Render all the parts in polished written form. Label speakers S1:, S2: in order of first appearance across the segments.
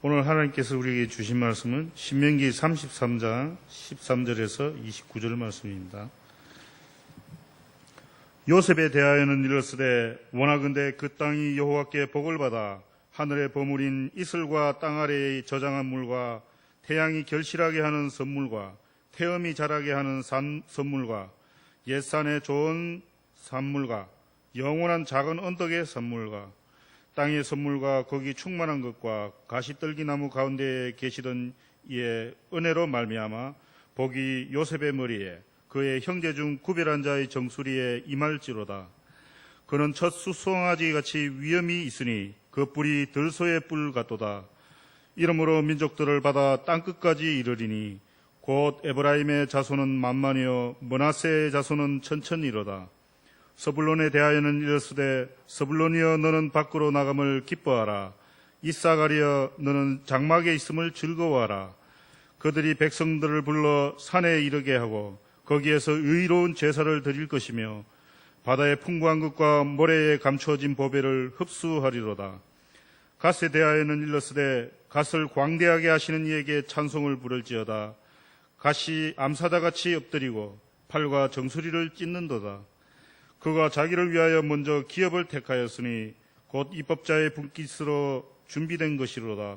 S1: 오늘 하나님께서 우리에게 주신 말씀은 신명기 33장 13절에서 29절 말씀입니다. 요셉에 대하여는 이르시되 원하건대 그 땅이 여호와께 복을 받아 하늘의 보물인 이슬과 땅 아래의 저장한 물과 태양이 결실하게 하는 선물과 태음이 자라게 하는 선물과 옛산의 좋은 산물과 영원한 작은 언덕의 선물과 땅의 선물과 거기 충만한 것과 가시떨기나무 가운데에 계시던 이의 은혜로 말미암아 복이 요셉의 머리에 그의 형제 중 구별한 자의 정수리에 임할지로다. 그는 첫 수송아지 같이 위엄이 있으니 그 뿔이 들소의 뿔 같도다. 이러므로 민족들을 받아 땅끝까지 이르리니 곧 에브라임의 자손은 만만이요 므낫세의 자손은 천천이로다. 서불론에 대하여는 이르시되 서불론이여 너는 밖으로 나감을 기뻐하라. 이사가리여 너는 장막에 있음을 즐거워하라. 그들이 백성들을 불러 산에 이르게 하고 거기에서 의로운 제사를 드릴 것이며 바다의 풍부한 것과 모래에 감추어진 보배를 흡수하리로다. 갓에 대하여는 이르시되 갓을 광대하게 하시는 이에게 찬송을 부를지어다. 갓이 암사자같이 엎드리고 팔과 정수리를 찢는도다. 그가 자기를 위하여 먼저 기업을 택하였으니 곧 입법자의 분깃으로 준비된 것이로다.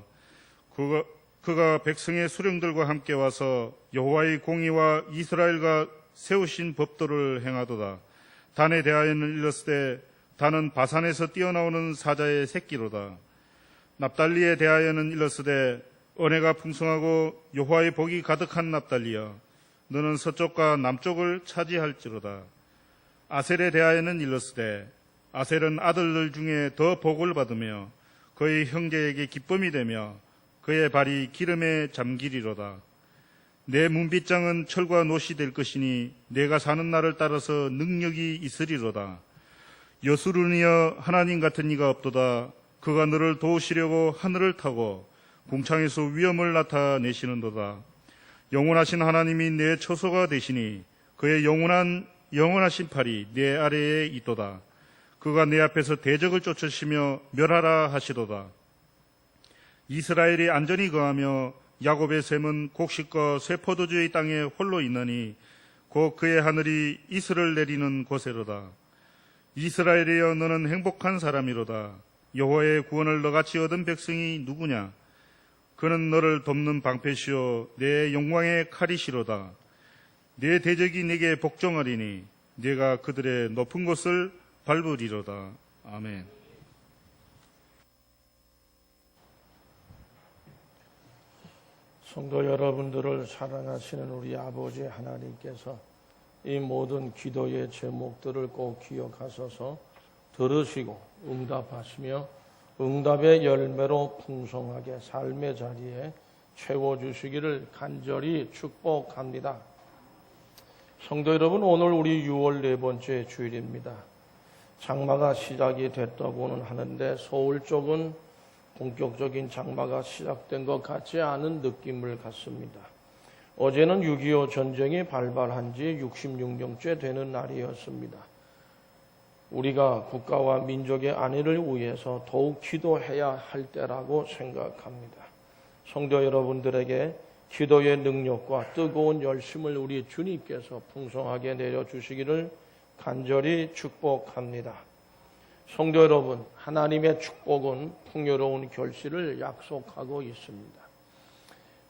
S1: 그가 백성의 수령들과 함께 와서 여호와의 공의와 이스라엘과 세우신 법도를 행하도다. 단에 대하여는 이르시되 단은 바산에서 뛰어나오는 사자의 새끼로다. 납달리에 대하여는 이르시되 은혜가 풍성하고 여호와의 복이 가득한 납달리여 너는 서쪽과 남쪽을 차지할지로다. 아셀에 대하여는 이르시되 아셀은 아들들 중에 더 복을 받으며 그의 형제에게 기쁨이 되며 그의 발이 기름에 잠기리로다. 내 문빗장은 철과 노시 될 것이니 내가 사는 날을 따라서 능력이 있으리로다. 여수르니여 하나님 같은 이가 없도다. 그가 너를 도우시려고 하늘을 타고 궁창에서 위엄을 나타내시는도다. 영원하신 하나님이 내 처소가 되시니 그의 영원하신 팔이 내 아래에 있도다. 그가 내 앞에서 대적을 쫓으시며 멸하라 하시도다. 이스라엘이 안전히 거하며 야곱의 샘은 곡식과 쇠포도주의 땅에 홀로 있나니 곧 그의 하늘이 이슬을 내리는 곳에로다. 이스라엘이여 너는 행복한 사람이로다. 여호와의 구원을 너같이 얻은 백성이 누구냐? 그는 너를 돕는 방패시요 내 영광의 칼이시로다. 내 대적이 네게 복종하리니 네가 그들의 높은 곳을 밟으리로다. 아멘.
S2: 성도 여러분들을 사랑하시는 우리 아버지 하나님께서 이 모든 기도의 제목들을 꼭 기억하셔서 들으시고 응답하시며 응답의 열매로 풍성하게 삶의 자리에 채워주시기를 간절히 축복합니다. 성도 여러분, 오늘 우리 6월 네 번째 주일입니다. 장마가 시작이 됐다고는 하는데 서울 쪽은 본격적인 장마가 시작된 것 같지 않은 느낌을 갖습니다. 어제는 6.25 전쟁이 발발한 지 66년째 되는 날이었습니다. 우리가 국가와 민족의 안위를 위해서 더욱 기도해야 할 때라고 생각합니다. 성도 여러분들에게 기도의 능력과 뜨거운 열심을 우리 주님께서 풍성하게 내려주시기를 간절히 축복합니다. 성도 여러분, 하나님의 축복은 풍요로운 결실을 약속하고 있습니다.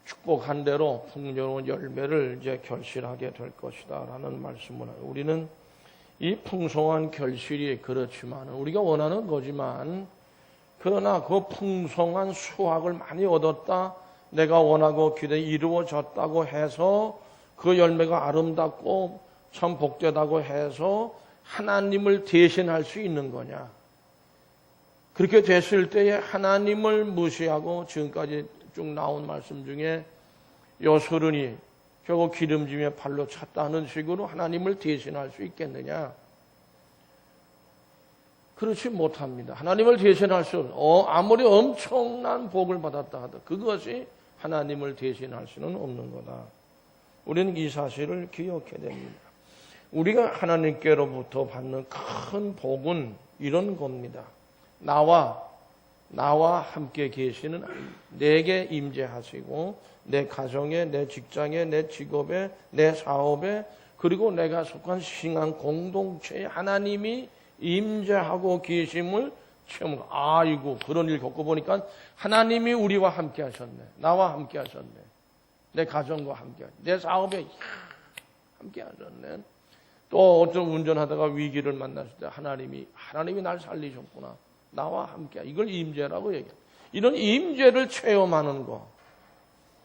S2: 축복한 대로 풍요로운 열매를 이제 결실하게 될 것이다 라는 말씀을 우리는 이 풍성한 결실이 그렇지만 우리가 원하는 거지만 그러나 그 풍성한 수확을 많이 얻었다, 내가 원하고 기대 이루어졌다고 해서 그 열매가 아름답고 참 복되다고 해서 하나님을 대신할 수 있는 거냐? 그렇게 됐을 때에 하나님을 무시하고 지금까지 쭉 나온 말씀 중에 여소른이 결국 기름짐에 발로 찼다는 식으로 하나님을 대신할 수 있겠느냐? 그렇지 못합니다. 하나님을 대신할 수 없는, 아무리 엄청난 복을 받았다 하더라도 그것이 하나님을 대신할 수는 없는 거다. 우리는 이 사실을 기억해야 됩니다. 우리가 하나님께로부터 받는 큰 복은 이런 겁니다. 나와 나와 함께 계시는 하나님, 내게 임재하시고 내 가정에, 내 직장에, 내 직업에, 내 사업에, 그리고 내가 속한 신앙 공동체에 하나님이 임재하고 계심을 체험하고, 아이고 그런 일 겪어보니까 하나님이 우리와 함께 하셨네, 나와 함께 하셨네, 내 가정과 함께 하셨네, 내 사업에 함께 하셨네. 또 어떤 운전하다가 위기를 만났을 때 하나님이 날 살리셨구나, 나와 함께, 이걸 임재라고 얘기해요. 이런 임재를 체험하는 거,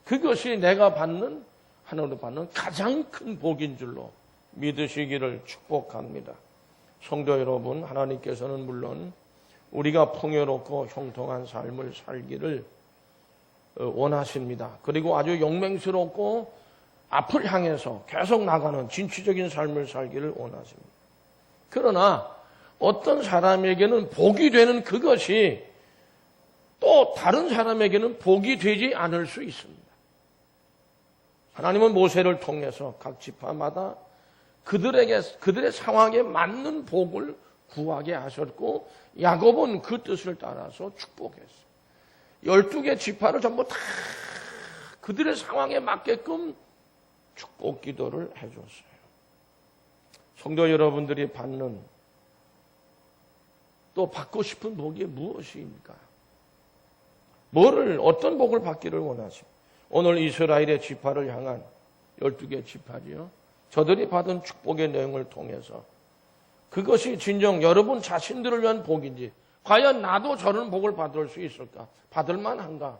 S2: 그것이 내가 받는, 하나님으로 받는 가장 큰 복인 줄로 믿으시기를 축복합니다. 성도 여러분, 하나님께서는 물론 우리가 풍요롭고 형통한 삶을 살기를 원하십니다. 그리고 아주 영맹스럽고 앞을 향해서 계속 나가는 진취적인 삶을 살기를 원하십니다. 그러나 어떤 사람에게는 복이 되는 그것이 또 다른 사람에게는 복이 되지 않을 수 있습니다. 하나님은 모세를 통해서 각 지파마다 그들의 상황에 맞는 복을 구하게 하셨고, 야곱은 그 뜻을 따라서 축복했어요. 12개 지파를 전부 다 그들의 상황에 맞게끔 축복 기도를 해줬어요. 성도 여러분들이 받는, 또 받고 싶은 복이 무엇입니까? 어떤 복을 받기를 원하십니까? 오늘 이스라엘의 지파를 향한 12개 지파지요. 저들이 받은 축복의 내용을 통해서 그것이 진정 여러분 자신들을 위한 복인지, 과연 나도 저런 복을 받을 수 있을까? 받을 만한가?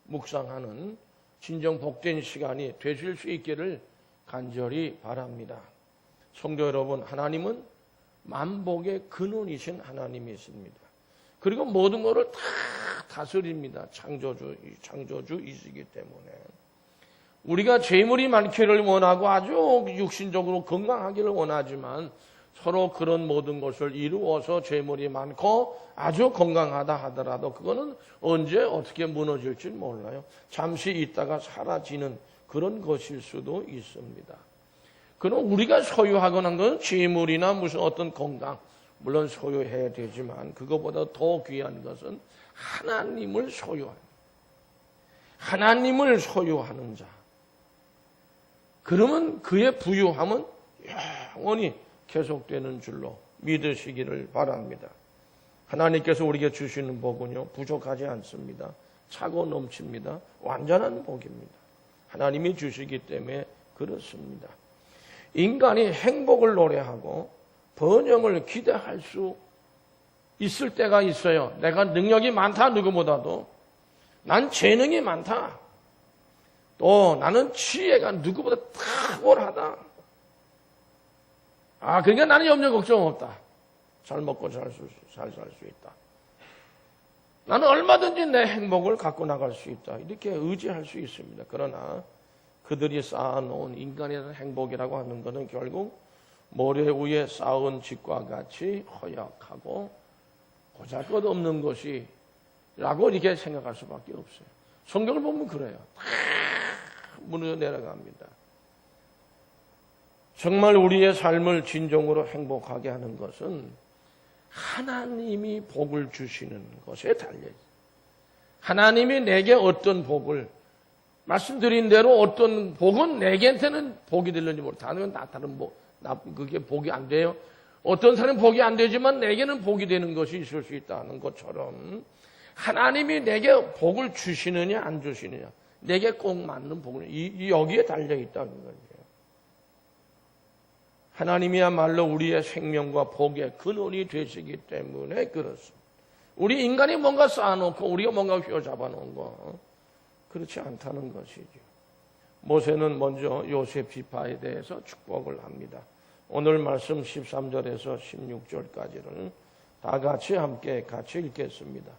S2: 묵상하는 진정 복된 시간이 되실 수 있기를 간절히 바랍니다. 성도 여러분, 하나님은 만복의 근원이신 하나님이십니다. 그리고 모든 것을 다 다스립니다. 창조주이시기 때문에. 우리가 재물이 많기를 원하고 아주 육신적으로 건강하기를 원하지만 서로 그런 모든 것을 이루어서 재물이 많고 아주 건강하다 하더라도 그거는 언제 어떻게 무너질지 몰라요. 잠시 있다가 사라지는 그런 것일 수도 있습니다. 그럼 우리가 소유하거나 한 건 재물이나 무슨 어떤 건강, 물론 소유해야 되지만 그것보다 더 귀한 것은 하나님을 소유하는 자. 그러면 그의 부유함은 영원히 계속되는 줄로 믿으시기를 바랍니다. 하나님께서 우리에게 주시는 복은요, 부족하지 않습니다. 차고 넘칩니다. 완전한 복입니다. 하나님이 주시기 때문에 그렇습니다. 인간이 행복을 노래하고 번영을 기대할 수 있을 때가 있어요. 내가 능력이 많다, 누구보다도. 난 재능이 많다. 또 나는 지혜가 누구보다 탁월하다. 그러니까 나는 염려 걱정 없다. 잘 먹고 잘 살 수 있다. 나는 얼마든지 내 행복을 갖고 나갈 수 있다. 이렇게 의지할 수 있습니다. 그러나 그들이 쌓아놓은 인간의 행복이라고 하는 것은 결국 모래 위에 쌓은 집과 같이 허약하고 보잘것없는 것이라고 이렇게 생각할 수밖에 없어요. 성경을 보면 그래요. 다 무너져 내려갑니다. 정말 우리의 삶을 진정으로 행복하게 하는 것은 하나님이 복을 주시는 것에 달려있어요. 하나님이 내게 어떤 복을, 말씀드린 대로 어떤 복은 내게한테는 복이 되는지 모르겠어요. 다른 복, 그게 복이 안 돼요. 어떤 사람은 복이 안 되지만 내게는 복이 되는 것이 있을 수 있다는 것처럼 하나님이 내게 복을 주시느냐 안 주시느냐, 내게 꼭 맞는 복을 여기에 달려있다는 거예요. 하나님이야말로 우리의 생명과 복의 근원이 되시기 때문에 그렇습니다. 우리 인간이 뭔가 쌓아놓고 우리가 뭔가 휘어잡아놓은 거, 그렇지 않다는 것이죠. 모세는 먼저 요셉 지파에 대해서 축복을 합니다. 오늘 말씀 13절에서 16절까지를 다 같이 같이 읽겠습니다.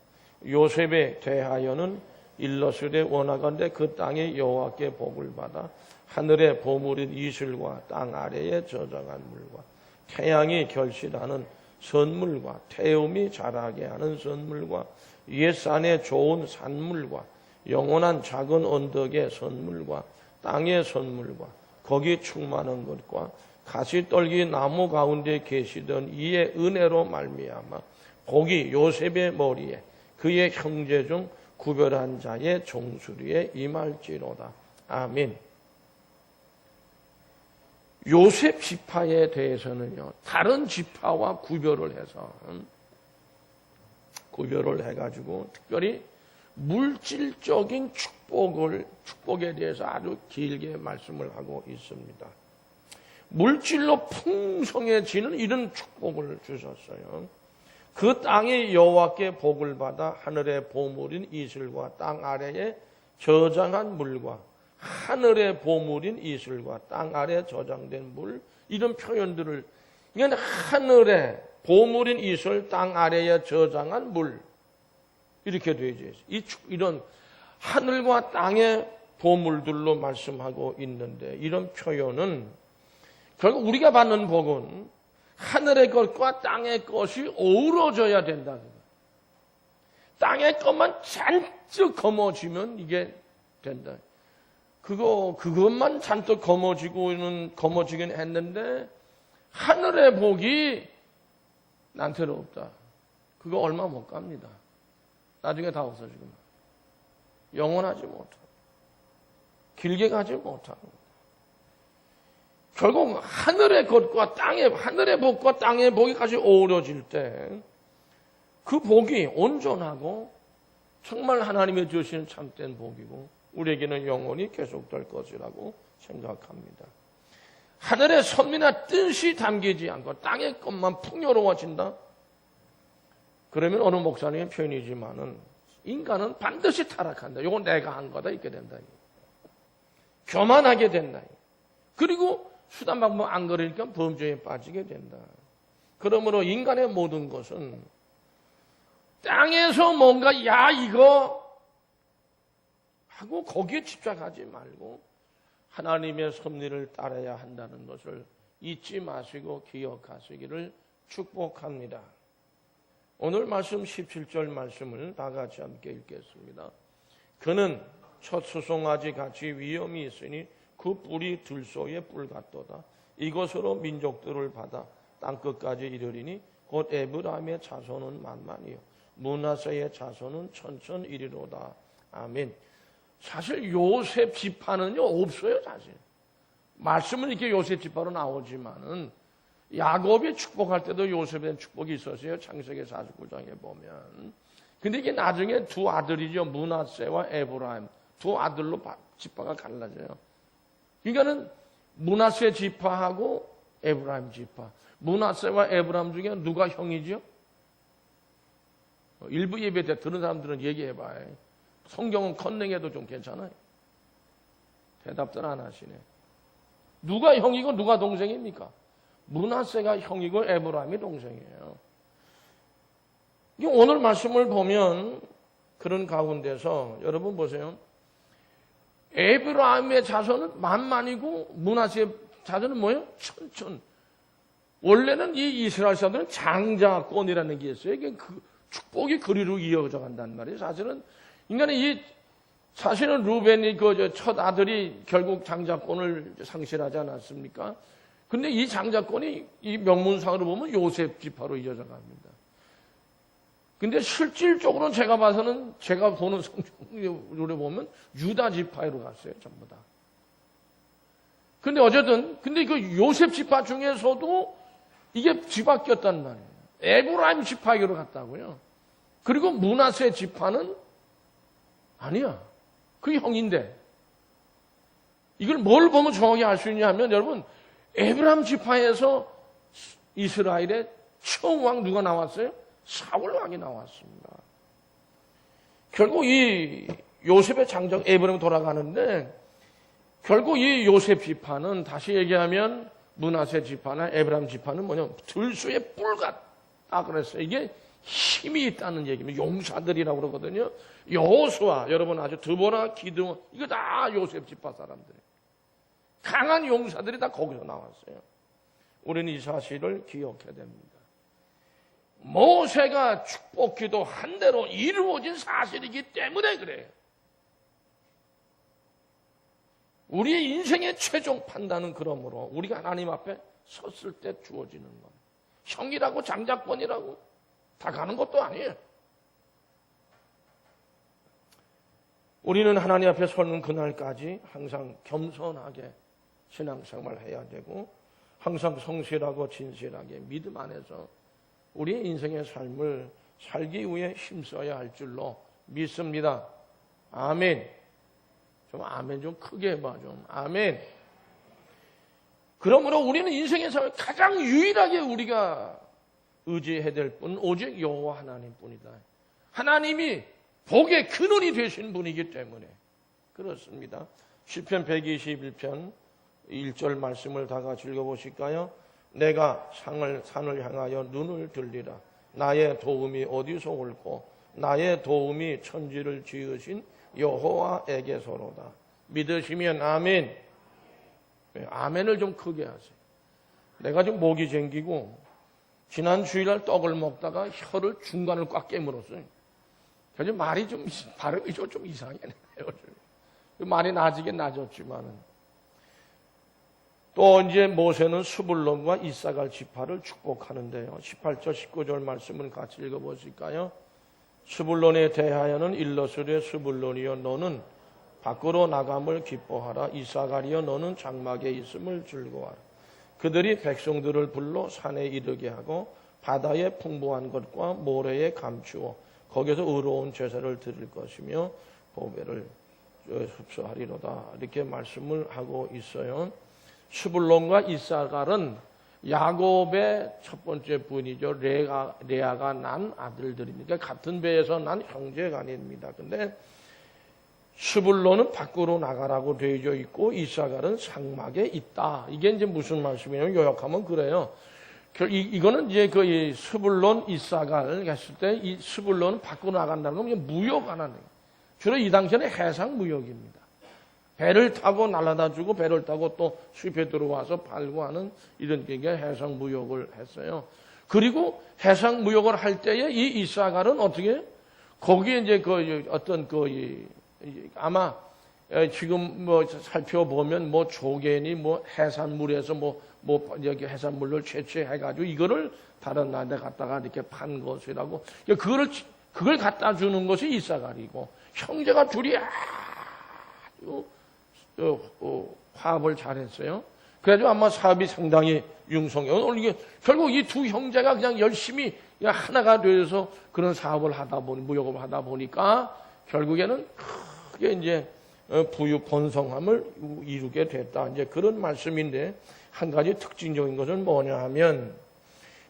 S2: 요셉에 대하여는 일러스되 원하건대 그 땅이 여호와께 복을 받아 하늘의 보물인 이슬과 땅 아래에 저장한 물과 태양이 결실하는 선물과 태음이 자라게 하는 선물과 옛산의 좋은 산물과 영원한 작은 언덕의 선물과 땅의 선물과 거기 충만한 것과 가시떨기 나무 가운데 계시던 이의 은혜로 말미암아 복이 요셉의 머리에 그의 형제 중 구별한 자의 종수리에 임할지로다. 아멘. 요셉 지파에 대해서는요, 다른 지파와 구별을 해서, 구별을 해가지고, 특별히 물질적인 축복에 대해서 아주 길게 말씀을 하고 있습니다. 물질로 풍성해지는 이런 축복을 주셨어요. 그 땅이 여호와께 복을 받아 하늘의 보물인 이슬과 땅 아래에 저장한 물과 하늘의 보물인 이슬과 땅 아래 저장된 물, 이런 표현들을, 그러니까 하늘의 보물인 이슬, 땅 아래에 저장한 물, 이렇게 되어져 있어요. 이런 하늘과 땅의 보물들로 말씀하고 있는데, 이런 표현은 결국 우리가 받는 복은 하늘의 것과 땅의 것이 어우러져야 된다. 땅의 것만 잔뜩 거머쥐면 이게 된다. 그것만 잔뜩 거머쥐긴 했는데, 하늘의 복이 나한테는 없다. 그거 얼마 못 갑니다. 나중에 다 없어지고. 영원하지 못하고. 길게 가지 못하고. 결국 하늘의 복과 땅의 복이까지 어우러질 때, 그 복이 온전하고 정말 하나님의 주시는 참된 복이고 우리에게는 영원히 계속될 것이라고 생각합니다. 하늘의 섭리나 뜻이 담기지 않고 땅의 것만 풍요로워진다? 그러면 어느 목사님의 표현이지만은 인간은 반드시 타락한다. 이건 내가 한 거다. 이렇게 된다. 교만하게 된다. 그리고 수단 방법 안 그러니까 범죄에 빠지게 된다. 그러므로 인간의 모든 것은 땅에서 뭔가 이거 하고 거기에 집착하지 말고 하나님의 섭리를 따라야 한다는 것을 잊지 마시고 기억하시기를 축복합니다. 오늘 말씀 17절 말씀을 다 같이 함께 읽겠습니다. 그는 첫 수송아지 같이 위엄이 있으니 그 뿔이 들소의 뿔 같도다. 이것으로 민족들을 받아 땅끝까지 이르리니 곧 에브라임의 자손은 만만이요 므낫세의 자손은 천천이리로다. 아멘. 사실 요셉 지파는요 없어요. 사실 말씀은 이렇게 요셉 지파로 나오지만은 야곱이 축복할 때도 요셉에 대한 축복이 있었어요. 창세기 49장에 보면. 근데 이게 나중에 두 아들이죠. 므낫세와 에브라임 두 아들로 지파가 갈라져요. 그러니까는 므낫세 지파하고 에브라임 지파. 므낫세와 에브라임 중에 누가 형이죠? 일부 예배 때 들은 사람들은 얘기해봐요. 성경은 컨닝해도 좀 괜찮아요. 대답들 안 하시네. 누가 형이고 누가 동생입니까? 므낫세가 형이고 에브라임이 동생이에요. 오늘 말씀을 보면 그런 가운데서 여러분 보세요. 에브라임의 자손은 만만이고 므낫세의 자손은 뭐예요? 천천. 원래는 이 이스라엘 사람들은 장자권이라는 게 있어요. 이게 그 축복이 그리로 이어져 간단 말이에요. 사실은 인간이 사실은 루벤이 그 첫 아들이 결국 장자권을 상실하지 않았습니까? 근데 이 장자권이 이 명문상으로 보면 요셉 지파로 이어져 갑니다. 근데 실질적으로는 제가 봐서는 제가 보는 성경으로 보면 유다 지파로 갔어요, 전부 다. 근데 어쨌든 그 요셉 지파 중에서도 이게 뒤바뀌었단 말이에요. 에브라임 지파에게로 갔다고요. 그리고 므낫세 지파는 아니야. 그 형인데. 이걸 뭘 보면 정확히 알 수 있냐 하면 여러분 에브라임 지파에서 이스라엘의 처음 왕 누가 나왔어요? 사울 왕이 나왔습니다. 결국 이 요셉의 장적 에브라임 돌아가는데 결국 이 요셉 지파는 다시 얘기하면 므낫세 지파나 에브라임 지파는 뭐냐? 들소의 뿔 같다 그랬어요. 이게 힘이 있다는 얘기입니다. 용사들이라고 그러거든요. 여호수아 여러분 아주 드보라 기드온 이거 다 요셉 지파 사람들이에요. 강한 용사들이 다 거기서 나왔어요. 우리는 이 사실을 기억해야 됩니다. 모세가 축복기도 한 대로 이루어진 사실이기 때문에 그래요. 우리의 인생의 최종 판단은 그러므로 우리가 하나님 앞에 섰을 때 주어지는 겁니다. 형이라고 장자권이라고 다 가는 것도 아니에요. 우리는 하나님 앞에 서는 그날까지 항상 겸손하게 신앙생활 해야 되고 항상 성실하고 진실하게 믿음 안에서 우리의 인생의 삶을 살기 위해 힘써야 할 줄로 믿습니다. 아멘. 좀 아멘 좀 크게 해봐 좀. 아멘. 그러므로 우리는 인생에서 가장 유일하게 우리가 의지해야 될 분은 오직 여호와 하나님뿐이다. 하나님이 복의 근원이 되신 분이기 때문에 그렇습니다. 시편 121편 1절 말씀을 다 같이 읽어보실까요? 내가 산을 향하여 눈을 들리라. 나의 도움이 어디서 올고 나의 도움이 천지를 지으신 여호와에게서로다. 믿으시면 아멘. 아멘을 좀 크게 하세요. 내가 지금 목이 쟁기고 지난 주일날 떡을 먹다가 혀를 중간을 꽉 깨물었어요. 그래서 말이 좀 발음이 좀 이상해요. 말이 나아지긴 나아졌지만은 또 이제 모세는 스불론과 이사갈 지파를 축복하는데요. 18절 19절 말씀을 같이 읽어보실까요? 스불론에 대하여는 일러스되 스불론이여 너는 밖으로 나감을 기뻐하라. 이사갈이여 너는 장막에 있음을 즐거워하라. 그들이 백성들을 불러 산에 이르게 하고 바다에 풍부한 것과 모래에 감추어 거기서 의로운 제사를 드릴 것이며 보배를 흡수하리로다. 이렇게 말씀을 하고 있어요. 스불론과 이사갈은 야곱의 첫 번째 부인이죠. 레아가 난 아들들이니까 같은 배에서 난 형제간입니다. 근데 스불론은 밖으로 나가라고 되어 있고 이사갈은 상막에 있다. 이게 이제 무슨 말씀이냐면 요약하면 그래요. 이거는 이제 그 스불론 이사갈 했을 때 이 스불론은 밖으로 나간다는 건 이게 무역하는 거예요. 주로 이 당시에는 해상 무역입니다. 배를 타고 날아다 주고 배를 타고 또 수입에 들어와서 팔고 하는 이런 게 해상 무역을 했어요. 그리고 해상 무역을 할 때에 이 이사갈은 어떻게 거기에 이제 그 어떤 그 아마 지금 뭐 살펴보면 뭐 조개니 뭐 해산물에서 뭐 여기 해산물을 채취해가지고 이거를 다른 나라에 갖다가 이렇게 판 것이라고 그걸 갖다 주는 것이 이사갈이고 형제가 둘이 아주 화합을 잘했어요. 그래가지고 아마 사업이 상당히 융성해요. 이게 결국 이 두 형제가 그냥 열심히 그냥 하나가 되어서 그런 사업을 하다 보니 무역을 하다 보니까 결국에는 크게 이제 부유 번성함을 이루게 됐다. 이제 그런 말씀인데 한 가지 특징적인 것은 뭐냐 하면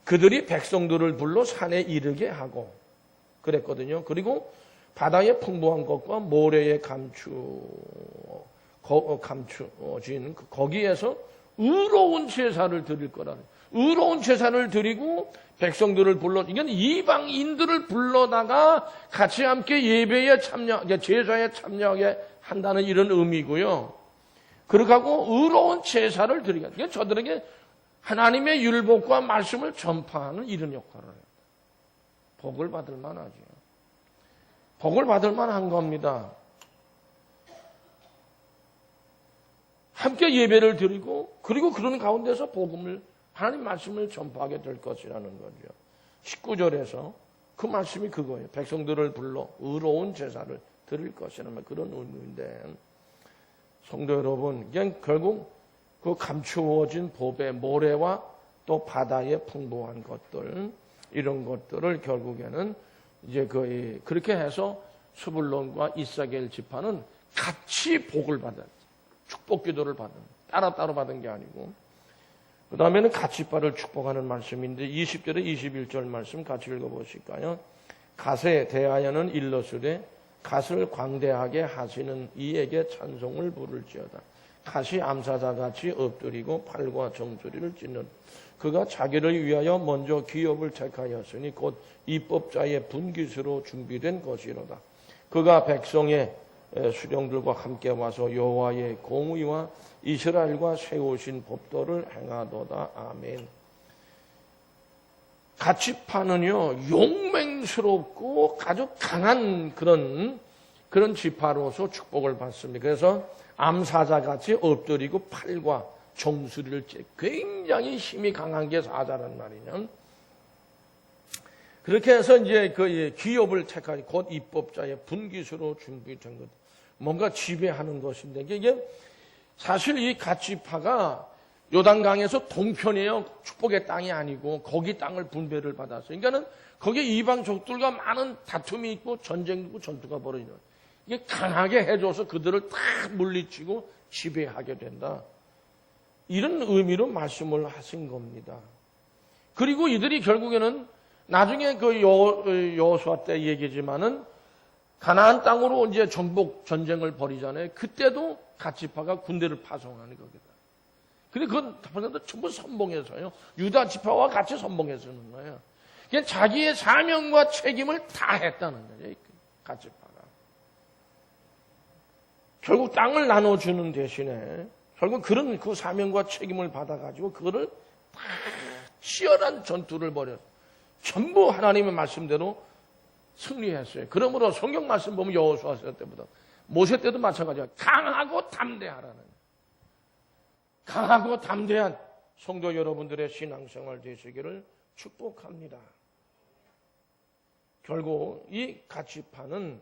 S2: 그들이 백성들을 불러 산에 이르게 하고 그랬거든요. 그리고 바다에 풍부한 것과 모래에 감추어진 거기에서 의로운 제사를 드릴 거라는 의로운 제사를 드리고 백성들을 불러 이건 이방인들을 불러다가 같이 함께 예배에 참여 제사에 참여하게 한다는 이런 의미고요. 그렇게 하고 의로운 제사를 드리게 이게 저들에게 하나님의 율법과 말씀을 전파하는 이런 역할을 해요. 복을 받을 만하죠. 복을 받을 만한 겁니다. 함께 예배를 드리고 그리고 그런 가운데서 복음을 하나님 말씀을 전파하게 될 것이라는 거죠. 19절에서 그 말씀이 그거예요. 백성들을 불러 의로운 제사를 드릴 것이라는 그런 의미인데 성도 여러분, 그냥 결국 그 감추어진 보배, 모래와 또 바다의 풍부한 것들 이런 것들을 결국에는 이제 거의 그렇게 해서 스불론과 이사겔 지파는 같이 복을 받은 축복 기도를 받은 따로 받은 게 아니고 그 다음에는 같이빠를 축복하는 말씀인데 20절에 21절 말씀 같이 읽어보실까요? 갓에 대하여는 일러스되 갓을 광대하게 하시는 이에게 찬송을 부를지어다. 갓이 암사자같이 엎드리고 팔과 정수리를 찢는 그가 자기를 위하여 먼저 기업을 택하였으니 곧 입법자의 분깃으로 준비된 것이로다. 그가 백성의 수령들과 함께 와서 여호와의 공의와 이스라엘과 세우신 법도를 행하도다. 아멘. 가치파는요 용맹스럽고 아주 강한 그런 지파로서 축복을 받습니다. 그래서 암사자같이 엎드리고 팔과 정수리를 찢 굉장히 힘이 강한 게 사자란 말이냐. 그렇게 해서 이제 그 기업을 택하니 곧 입법자의 분깃으로 준비된 것. 뭔가 지배하는 것인데 이게 사실 이 갓지파가 요단강에서 동편이에요. 축복의 땅이 아니고 거기 땅을 분배를 받았어요. 그러니까는 거기에 이방족들과 많은 다툼이 있고 전쟁이고 전투가 벌어지는 거예요. 이게 강하게 해줘서 그들을 다 물리치고 지배하게 된다. 이런 의미로 말씀을 하신 겁니다. 그리고 이들이 결국에는 나중에 그 여호수아 때 얘기지만은 가나안 땅으로 이제 정복 전쟁을 벌이잖아요. 그때도 갓지파가 군대를 파송하는 겁니다. 근데 그건 전부 선봉해서요. 유다 지파와 같이 선봉해서는 거예요. 그냥 자기의 사명과 책임을 다 했다는 거예요. 갓지파가. 결국 땅을 나눠주는 대신에 결국 그런 그 사명과 책임을 받아가지고 그거를 다 치열한 전투를 벌여서 전부 하나님의 말씀대로 승리했어요. 그러므로 성경 말씀 보면 여호수아 때보다 모세 때도 마찬가지야. 강하고 담대하라는 거예요. 강하고 담대한 성도 여러분들의 신앙생활 되시기를 축복합니다. 결국 이 갓지파는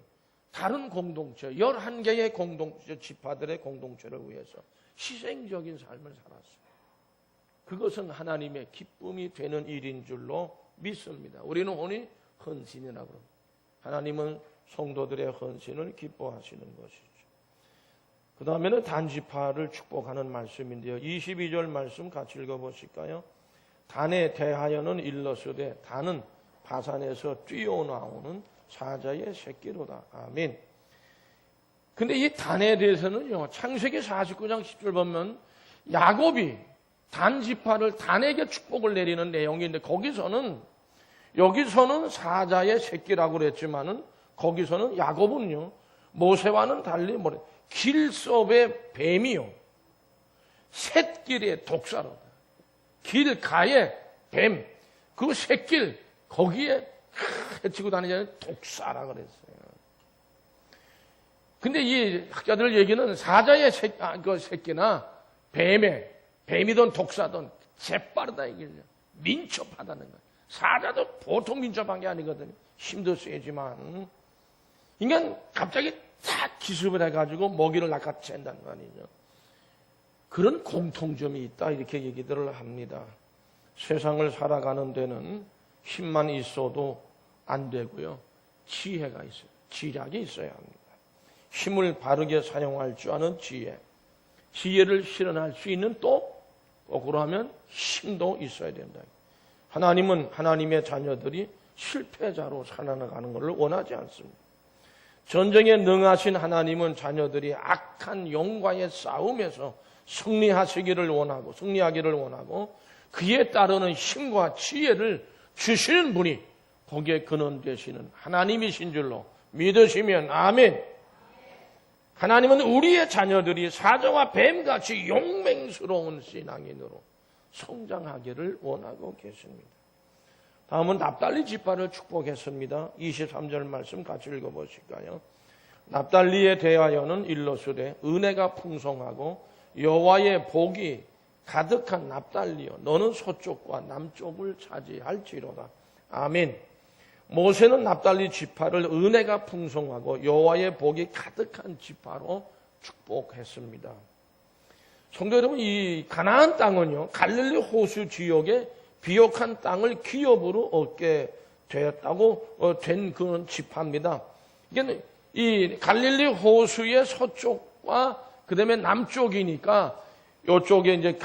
S2: 다른 공동체, 11개의 공동체, 지파들의 공동체를 위해서 희생적인 삶을 살았습니다. 그것은 하나님의 기쁨이 되는 일인 줄로 믿습니다. 우리는 오늘 헌신이라고 합니다. 하나님은 성도들의 헌신을 기뻐하시는 것이죠. 그 다음에는 단지파를 축복하는 말씀인데요. 22절 말씀 같이 읽어보실까요? 단에 대하여는 일러스되 단은 바산에서 뛰어나오는 사자의 새끼로다. 아멘. 근데 이 단에 대해서는요, 창세기 49장 10절 보면 야곱이 단지파를 단에게 축복을 내리는 내용인데 여기서는 사자의 새끼라고 그랬지만은 거기서는 야곱은요, 모세와는 달리 길섭의 뱀이요, 샛길의 독사로다. 길가의 뱀, 그 샛길 거기에 헤치고 다니는 독사라 그랬어요. 근데 이 학자들 얘기는 사자의 새끼나 뱀이든 독사든 재빠르다 이거죠. 민첩하다는 거예요. 사자도 보통 민첩한 게 아니거든요. 힘도 세지만 인간 갑자기 탁 기습을 해가지고 먹이를 낚아챈다는 거 아니죠. 그런 공통점이 있다 이렇게 얘기들을 합니다. 세상을 살아가는 데는 힘만 있어도 안 되고요. 지혜가 있어요. 지략이 있어야 합니다. 힘을 바르게 사용할 줄 아는 지혜. 지혜를 실현할 수 있는 또 거꾸로 하면 힘도 있어야 된다. 하나님은 하나님의 자녀들이 실패자로 살아나가는 것을 원하지 않습니다. 전쟁에 능하신 하나님은 자녀들이 악한 영과의 싸움에서 승리하기를 원하고 그에 따르는 힘과 지혜를 주시는 분이 거기에 근원 되시는 하나님이신 줄로 믿으시면 아멘. 하나님은 우리의 자녀들이 사자와 뱀같이 용맹스러운 신앙인으로 성장하기를 원하고 계십니다. 다음은 납달리 지파를 축복했습니다. 23절 말씀 같이 읽어보실까요? 납달리에 대하여는 일러스되 은혜가 풍성하고 여호와의 복이 가득한 납달리여 너는 서쪽과 남쪽을 차지할지로다. 아멘. 모세는 납달리 지파를 은혜가 풍성하고 여호와의 복이 가득한 지파로 축복했습니다. 성도 여러분, 이 가나안 땅은요, 갈릴리 호수 지역의 비옥한 땅을 기업으로 얻게 되었다고 된 그런 지파입니다. 이게 이 갈릴리 호수의 서쪽과 그다음에 남쪽이니까 이쪽에 이제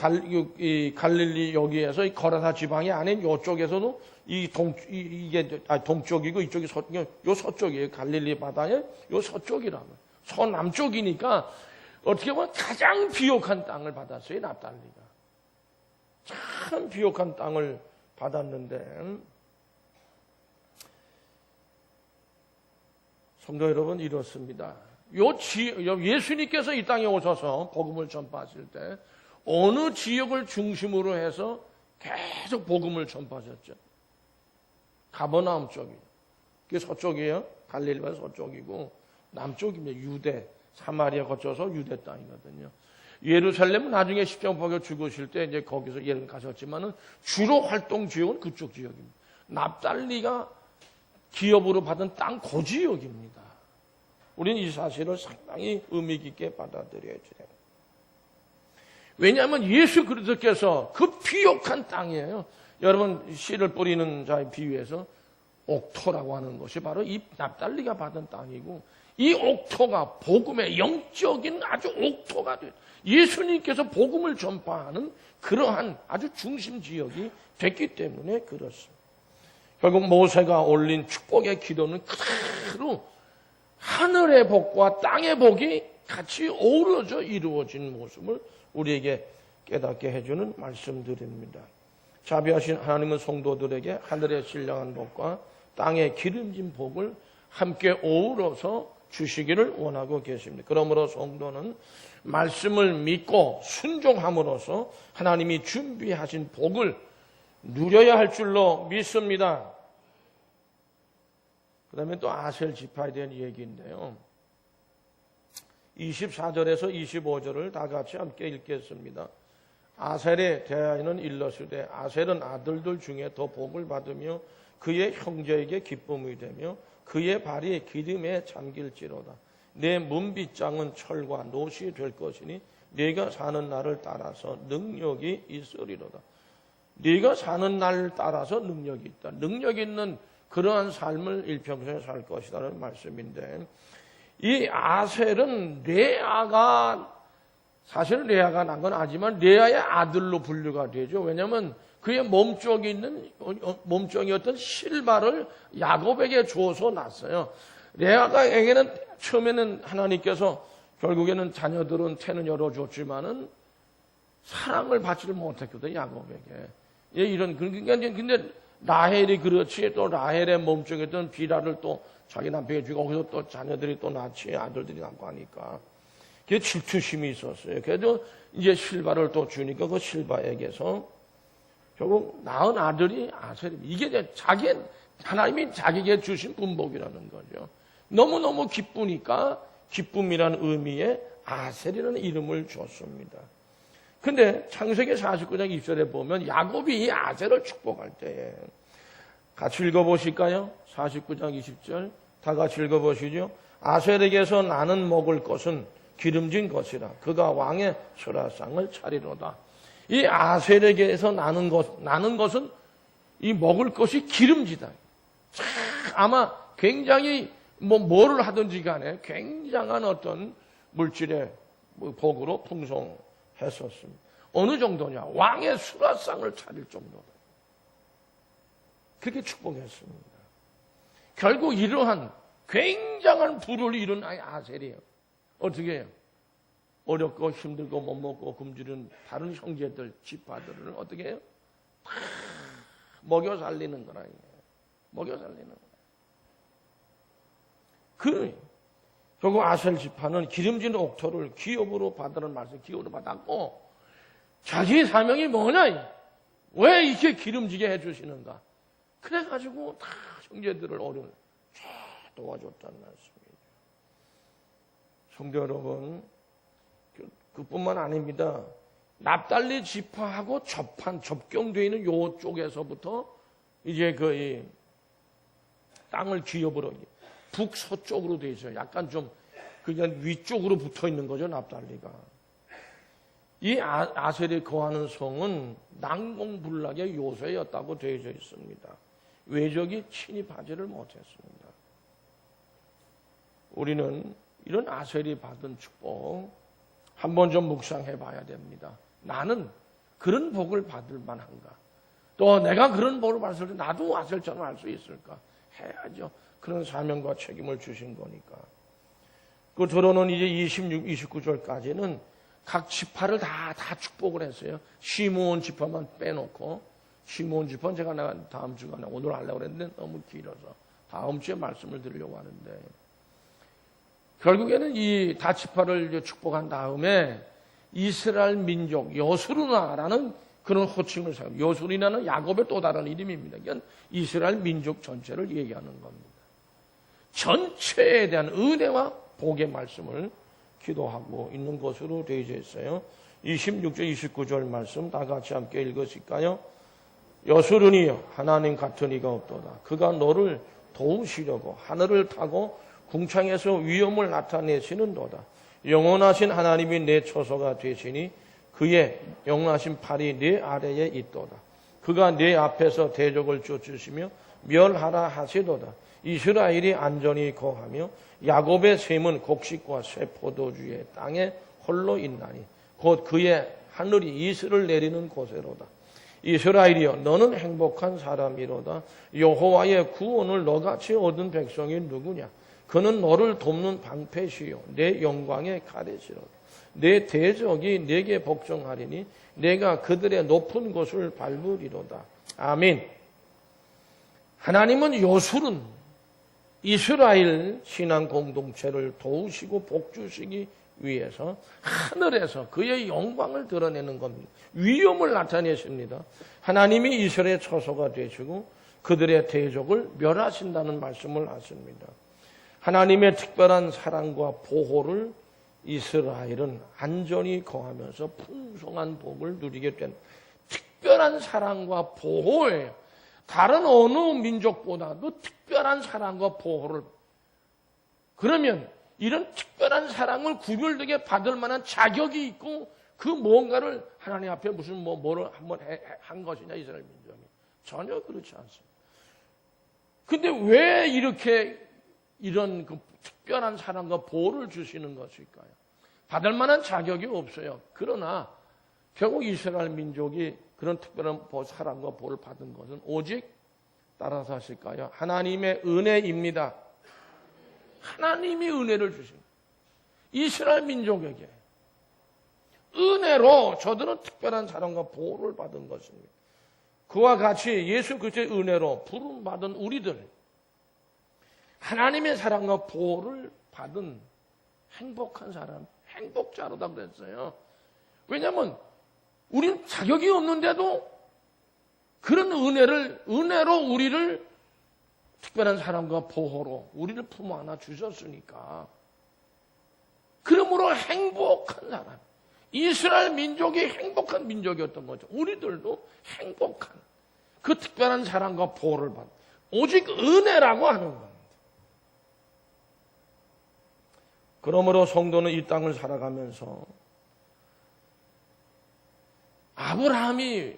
S2: 갈릴리 여기에서 이 거라사 지방이 아닌 이쪽에서도 이게 동쪽이고 이쪽이 서쪽이에요. 갈릴리 바다의 요 서쪽이라면 서남쪽이니까 어떻게 보면 가장 비옥한 땅을 받았어요. 납달리가 참 비옥한 땅을 받았는데 성도 여러분 이렇습니다. 예수님께서 이 땅에 오셔서 복음을 전파하실 때 어느 지역을 중심으로 해서 계속 복음을 전파하셨죠? 가버나움 쪽이에요. 그게 서쪽이에요. 갈릴리가 서쪽이고 남쪽입니다. 유대, 사마리아 거쳐서 유대 땅이거든요. 예루살렘은 나중에 십자가에 죽으실 때 이제 거기서 예루살렘 가셨지만은 주로 활동 지역은 그쪽 지역입니다. 납달리가 기업으로 받은 땅 그 지역입니다. 우리는 이 사실을 상당히 의미 깊게 받아들여야 돼요. 왜냐하면 예수 그리스도께서 그 비옥한 땅이에요. 여러분 씨를 뿌리는 자의 비유에서 옥토라고 하는 것이 바로 이 납달리가 받은 땅이고, 이 옥토가 복음의 영적인 아주 옥토가 돼요. 예수님께서 복음을 전파하는 그러한 아주 중심 지역이 됐기 때문에 그렇습니다. 결국 모세가 올린 축복의 기도는 그대로 하늘의 복과 땅의 복이 같이 어우러져 이루어진 모습을 우리에게 깨닫게 해주는 말씀드립니다. 자비하신 하나님은 성도들에게 하늘의 신령한 복과 땅의 기름진 복을 함께 어우러서 주시기를 원하고 계십니다. 그러므로 성도는 말씀을 믿고 순종함으로써 하나님이 준비하신 복을 누려야 할 줄로 믿습니다. 그 다음에 또 아셀 지파에 대한 얘기인데요. 24절에서 25절을 다 같이 함께 읽겠습니다. 아셀에 대하여는 일러스되 아셀은 아들들 중에 더 복을 받으며 그의 형제에게 기쁨이 되며 그의 발이 기름에 잠길지로다. 내 문빗장은 철과 노시 될 것이니 네가 사는 날을 따라서 능력이 있으리로다. 네가 사는 날을 따라서 능력이 있다. 능력 있는 그러한 삶을 일평생에 살 것이라는 말씀인데, 이 아셀은 레아가, 사실은 레아가 난 건 아니지만 레아의 아들로 분류가 되죠. 왜냐하면 그의 몸쪽에 있는 몸쪽이었던 실바를 야곱에게 주어서 낳았어요. 레아가에게는 처음에는 하나님께서 결국에는 자녀들은 태는 열어줬지만은 사랑을 받지를 못했거든요, 야곱에게. 예, 이런 그러니까 근데 라헬이 그렇지, 또 라헬의 몸속에 있던 비라를 또 자기 남편에게 주고 거기서 또 자녀들이 또 낳지, 아들들이 낳고 하니까 그게 질투심이 있었어요. 그래도 이제 실바를 또 주니까 그 실바에게서 결국 낳은 아들이 아셀이, 이게 이제 하나님이 자기에게 주신 분복이라는 거죠. 너무너무 기쁘니까 기쁨이라는 의미의 아셀이라는 이름을 줬습니다. 근데 창세기 49장 2절에 보면 야곱이 이 아셀을 축복할 때에, 같이 읽어보실까요? 49장 20절 다 같이 읽어보시죠. 아셀에게서 나는 먹을 것은 기름진 것이라 그가 왕의 설화상을 차리로다. 이 아셀에게서 나는 것은 이 먹을 것이 기름지다. 아마 굉장히 뭐를 하든지 간에 굉장한 어떤 물질의 복으로 풍성했었습니다. 어느 정도냐? 왕의 수라상을 차릴 정도다. 그렇게 축복했습니다. 결국 이러한 굉장한 부를 이룬 아셀이에요. 어떻게 해요? 어렵고 힘들고 못 먹고 굶주린 다른 형제들, 지파들을 어떻게 해요? 다 먹여 살리는 거라. 먹여 살리는 거라. 결국 아셀 지파는 기름진 옥토를 기업으로 받으라는 말씀, 기업으로 받았고, 자기의 사명이 뭐냐? 왜 이렇게 기름지게 해주시는가? 그래가지고 다 형제들을 어려운 도와줬다는 말씀이죠. 성도 여러분, 그뿐만 아닙니다. 납달리 지파하고 접경되어 있는 요쪽에서부터 이제 이 땅을 기업으로 북서쪽으로 되어 있어요. 약간 좀 그냥 위쪽으로 붙어 있는 거죠, 납달리가. 이 아셀이 거하는 성은 난공불락의 요새였다고 되어져 있습니다. 외적이 침입하지를 못했습니다. 우리는 이런 아셀이 받은 축복 한번 좀 묵상해 봐야 됩니다. 나는 그런 복을 받을 만한가? 또 내가 그런 복을 받을 때 나도 아셀처럼 할 수 있을까? 해야죠. 그런 사명과 책임을 주신 거니까. 그 들어오는 이제 26, 29절까지는 각 지파를 다 축복을 했어요. 시므온 지파만 빼놓고, 시므온 지파는 제가 다음 주간에 오늘 하려고 했는데 너무 길어서 다음 주에 말씀을 드리려고 하는데, 결국에는 이 다 지파를 이제 축복한 다음에 이스라엘 민족 여수르나라는 그런 호칭을 사용. 여수르나는 야곱의 또 다른 이름입니다. 이건 이스라엘 민족 전체를 얘기하는 겁니다. 전체에 대한 은혜와 복의 말씀을 기도하고 있는 것으로 되어져 있어요. 26절, 29절 말씀 다 같이 함께 읽으실까요? 여수르니여 하나님 같은 이가 없도다. 그가 너를 도우시려고 하늘을 타고 궁창에서 위엄을 나타내시는도다. 영원하신 하나님이 내 처소가 되시니 그의 영원하신 팔이 내 아래에 있도다. 그가 내 앞에서 대적을 쫓으시며 멸하라 하시도다. 이스라엘이 안전히 거하며 야곱의 샘은 곡식과 새 포도주의 땅에 홀로 있나니 곧 그의 하늘이 이슬을 내리는 곳에로다. 이스라엘이여 너는 행복한 사람이로다. 여호와의 구원을 너같이 얻은 백성이 누구냐? 그는 너를 돕는 방패시요 내 영광의 가렛이로다. 내 대적이 내게 복종하리니 내가 그들의 높은 곳을 밟으리로다. 아멘. 하나님은 요술은 이스라엘 신앙 공동체를 도우시고 복주시기 위해서 하늘에서 그의 영광을 드러내는 겁니다. 위엄을 나타내십니다. 하나님이 이스라엘의 처소가 되시고 그들의 대적을 멸하신다는 말씀을 하십니다. 하나님의 특별한 사랑과 보호를 이스라엘은 안전히 거하면서 풍성한 복을 누리게 된 특별한 사랑과 보호예요. 다른 어느 민족보다도 특별한 사랑과 보호를. 그러면 이런 특별한 사랑을 구별되게 받을 만한 자격이 있고 그 뭔가를 하나님 앞에 무슨 뭐를 한번 한 것이냐 이스라엘 민족이. 전혀 그렇지 않습니다. 근데 왜 이렇게 이런 그 특별한 사랑과 보호를 주시는 것일까요? 받을 만한 자격이 없어요. 그러나 결국 이스라엘 민족이 그런 특별한 사랑과 보호를 받은 것은 오직 따라서 하실까요? 하나님의 은혜입니다. 하나님이 은혜를 주십니다. 이스라엘 민족에게 은혜로 저들은 특별한 사랑과 보호를 받은 것입니다. 그와 같이 예수 그리스도의 은혜로 부름받은 우리들 하나님의 사랑과 보호를 받은 행복한 사람, 행복자로다 그랬어요. 왜냐하면 우리는 자격이 없는데도 그런 은혜로 우리를 특별한 사랑과 보호로 우리를 품어 안아 주셨으니까. 그러므로 행복한 사람. 이스라엘 민족이 행복한 민족이었던 거죠. 우리들도 행복한 그 특별한 사랑과 보호를 받는 오직 은혜라고 하는 겁니다. 그러므로 성도는 이 땅을 살아가면서 아브라함이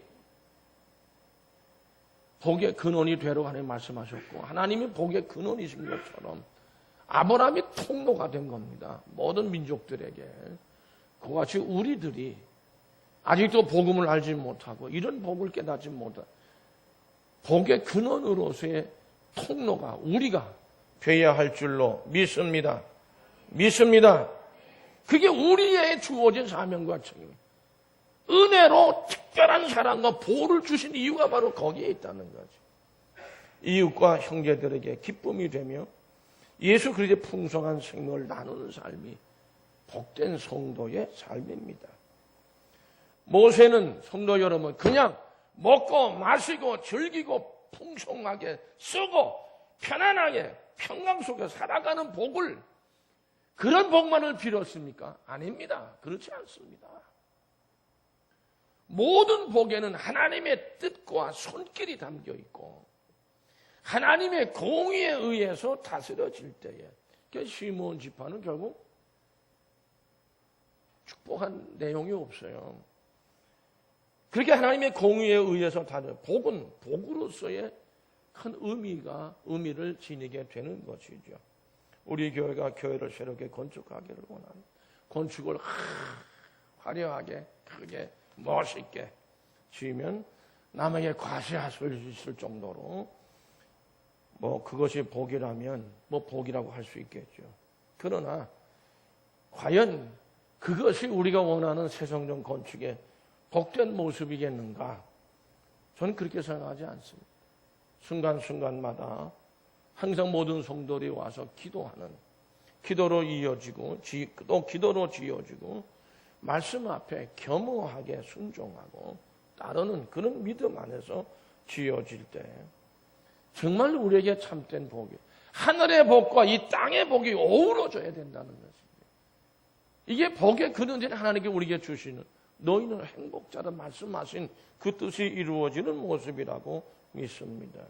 S2: 복의 근원이 되라고 하나님 말씀하셨고 하나님이 복의 근원이신 것처럼 아브라함이 통로가 된 겁니다. 모든 민족들에게. 그와 같이 우리들이 아직도 복음을 알지 못하고 이런 복을 깨닫지 못한 복의 근원으로서의 통로가 우리가 되어야 할 줄로 믿습니다. 믿습니다. 그게 우리의 주어진 사명과 책임입니다. 은혜로 특별한 사랑과 보호를 주신 이유가 바로 거기에 있다는 거죠. 이웃과 형제들에게 기쁨이 되며 예수 그리스도의 풍성한 생명을 나누는 삶이 복된 성도의 삶입니다. 모세는 성도 여러분 그냥 먹고 마시고 즐기고 풍성하게 쓰고 편안하게 평강 속에 살아가는 복을 그런 복만을 빌었습니까? 아닙니다. 그렇지 않습니다. 모든 복에는 하나님의 뜻과 손길이 담겨 있고 하나님의 공의에 의해서 다스려질 때에 시므온 지파는 결국 축복한 내용이 없어요. 그렇게 하나님의 공의에 의해서 다스려 복은 복으로서의 큰 의미를 지니게 되는 것이죠. 우리 교회가 교회를 새롭게 건축하기를 원하는 건축을 화려하게 크게 멋있게 지으면 남에게 과시할 수 있을 정도로 그것이 복이라면 복이라고 할 수 있겠죠. 그러나 과연 그것이 우리가 원하는 새성전 건축의 복된 모습이겠는가? 저는 그렇게 생각하지 않습니다. 순간순간마다 항상 모든 성도들이 와서 기도하는 기도로 이어지고 또 기도로 지어지고 말씀 앞에 겸허하게 순종하고 따르는 그런 믿음 안에서 지어질 때 정말 우리에게 참된 복이 하늘의 복과 이 땅의 복이 어우러져야 된다는 것입니다. 이게 복의 근원인 하나님께 우리에게 주시는 너희는 행복자라 말씀하신 그 뜻이 이루어지는 모습이라고 믿습니다.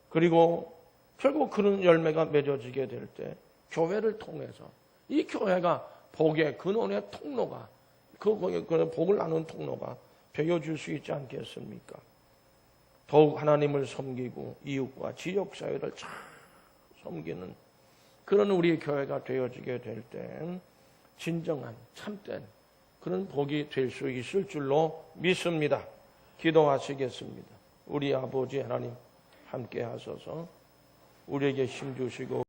S2: 그리고 결국 그런 열매가 맺어지게 될 때 교회를 통해서 이 교회가 복의 근원의 통로가 그 복을 나누는 통로가 되어줄 수 있지 않겠습니까? 더욱 하나님을 섬기고 이웃과 지역사회를 잘 섬기는 그런 우리 교회가 되어지게 될 때 진정한 참된 그런 복이 될 수 있을 줄로 믿습니다. 기도하시겠습니다. 우리 아버지 하나님 함께 하소서. 우리에게 힘 주시고